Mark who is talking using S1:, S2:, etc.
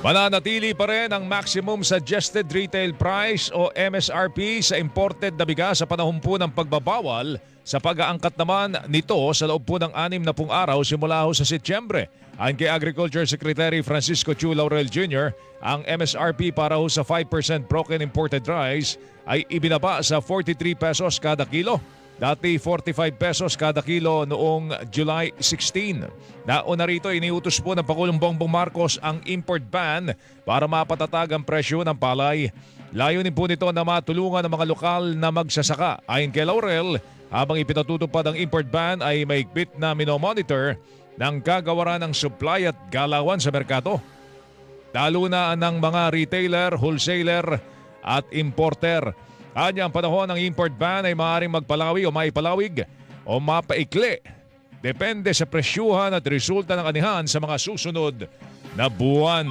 S1: Mananatili pa rin ang Maximum Suggested Retail Price o MSRP sa imported na bigas sa panahon po ng pagbabawal sa pag-aangkat naman nito sa loob po ng 60 araw simula ho sa Setyembre. Ayon kay Agriculture Secretary Francisco Chu Laurel Jr., ang MSRP para ho sa 5% broken imported rice ay ibinaba sa 43 pesos kada kilo. Dati 45 pesos kada kilo noong July 16. Nauna rito iniutos po ng Pangulong Bongbong Marcos ang import ban para mapatatag ang presyo ng palay. Layunin po nito na matulungan ang mga lokal na magsasaka. Ayon kay Laurel, habang ipinatutupad ang import ban ay mahigpit na minomonitor ng kagawaran ng supply at galawan sa merkado. Lalo na ng mga retailer, wholesaler at importer. Kanyang panahon ng import ban ay maaaring magpalawi o maipalawig o mapaikli. Depende sa presyuhan at resulta ng anihan sa mga susunod na buwan.